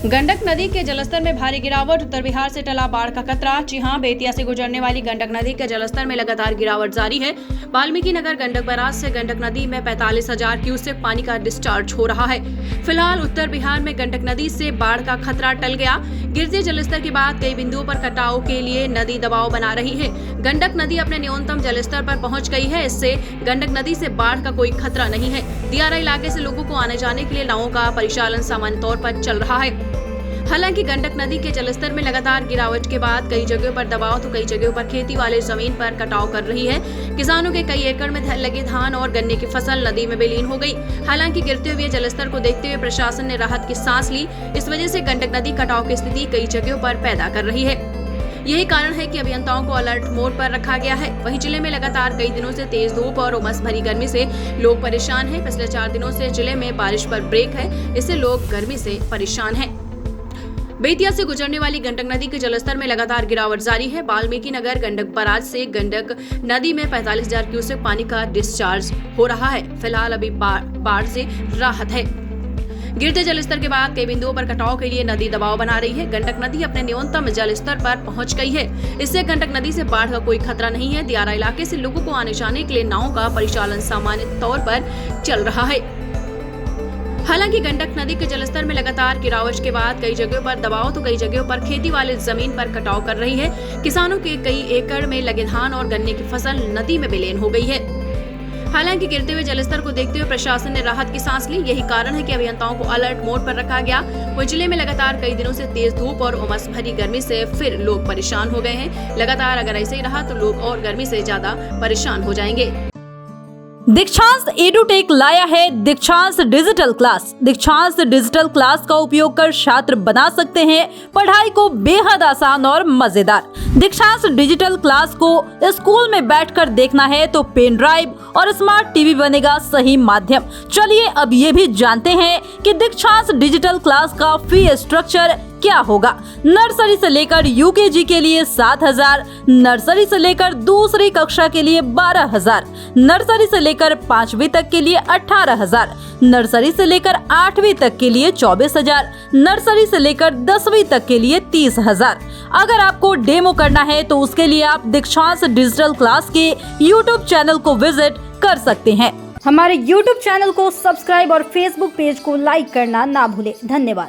गंडक नदी के जलस्तर में भारी गिरावट, उत्तर बिहार से टला बाढ़ का खतरा। जी हां, बेतिया से गुजरने वाली गंडक नदी के जलस्तर में लगातार गिरावट जारी है। वाल्मीकि नगर गंडक बैराज से गंडक नदी में 45,000 क्यूसेक पानी का डिस्चार्ज हो रहा है। फिलहाल उत्तर बिहार में गंडक नदी से बाढ़ का खतरा टल गया। गिरते जलस्तर के बाद कई बिंदुओं पर कटाव के लिए नदी दबाव बना रही है। गंडक नदी अपने न्यूनतम जलस्तर पर पहुंच गई है। इससे गंडक नदी से बाढ़ का कोई खतरा नहीं है। दियारा इलाके से लोगों को आने जाने के लिए नावों का परिचालन सामान्य तौर पर चल रहा है। हालांकि गंडक नदी के जलस्तर में लगातार गिरावट के बाद कई जगहों पर दबाव तो कई जगहों पर खेती वाले जमीन पर कटाव कर रही है। किसानों के कई एकड़ में लगे धान और गन्ने की फसल नदी में विलीन हो गई। हालांकि गिरते हुए जलस्तर को देखते हुए प्रशासन ने राहत की सांस ली। इस वजह से गंडक नदी कटाव की स्थिति कई जगहों पर पैदा कर रही है। यही कारण है कि अभियंताओं को अलर्ट मोड पर रखा गया है। वहीं जिले में लगातार कई दिनों से तेज धूप और उमस भरी गर्मी से लोग परेशान हैं। पिछले 4 दिनों से जिले में बारिश पर ब्रेक है, इससे लोग गर्मी से परेशान हैं। बेतिया से गुजरने वाली गंडक नदी के जलस्तर में लगातार गिरावट जारी है। वाल्मीकि नगर गंडक बैराज से गंडक नदी में 45,000 क्यूसेक पानी का डिस्चार्ज हो रहा है। फिलहाल अभी बाढ़ से राहत है। गिरते जलस्तर के बाद कई बिंदुओं पर कटाव के लिए नदी दबाव बना रही है। गंडक नदी अपने न्यूनतम जलस्तर पर पहुंच गई है। इससे गंडक नदी से बाढ़ का कोई खतरा नहीं है। दियारा इलाके से लोगों को आने जाने के लिए नावों का परिचालन सामान्य तौर पर चल रहा है। हालांकि गंडक नदी के जलस्तर में लगातार गिरावट के बाद कई जगहों पर दबाव तो कई जगहों पर खेती वाले जमीन पर कटाव कर रही है। किसानों के कई एकड़ में लगे धान और गन्ने की फसल नदी में विलीन हो गई है। हालांकि गिरते हुए जलस्तर को देखते हुए प्रशासन ने राहत की सांस ली। यही कारण है कि अभियंताओं को अलर्ट मोड पर रखा गया। वहीं जिले में लगातार कई दिनों से तेज धूप और उमस भरी गर्मी से फिर लोग परेशान हो गए हैं। लगातार अगर ऐसे ही रहा तो लोग और गर्मी से ज्यादा परेशान हो जाएंगे। दीक्षांत एडुटेक लाया है दीक्षांत डिजिटल क्लास। दीक्षांत डिजिटल क्लास का उपयोग कर छात्र बना सकते हैं पढ़ाई को बेहद आसान और मजेदार। दीक्षांत डिजिटल क्लास को स्कूल में बैठकर देखना है तो पेन ड्राइव और स्मार्ट टीवी बनेगा सही माध्यम। चलिए अब ये भी जानते हैं कि दीक्षांत डिजिटल क्लास का फी स्ट्रक्चर क्या होगा। नर्सरी से लेकर यूकेजी के लिए 7,000, नर्सरी से लेकर दूसरी कक्षा के लिए 12,000, नर्सरी से लेकर 5वीं तक के लिए 18,000, नर्सरी से लेकर 8वीं तक के लिए 24,000, नर्सरी से लेकर 10वीं तक के लिए 30,000। अगर आपको डेमो करना है तो उसके लिए आप दीक्षांत डिजिटल क्लास के YouTube चैनल को विजिट कर सकते हैं। हमारे YouTube चैनल को सब्सक्राइब और Facebook पेज को लाइक करना ना भूलें। धन्यवाद।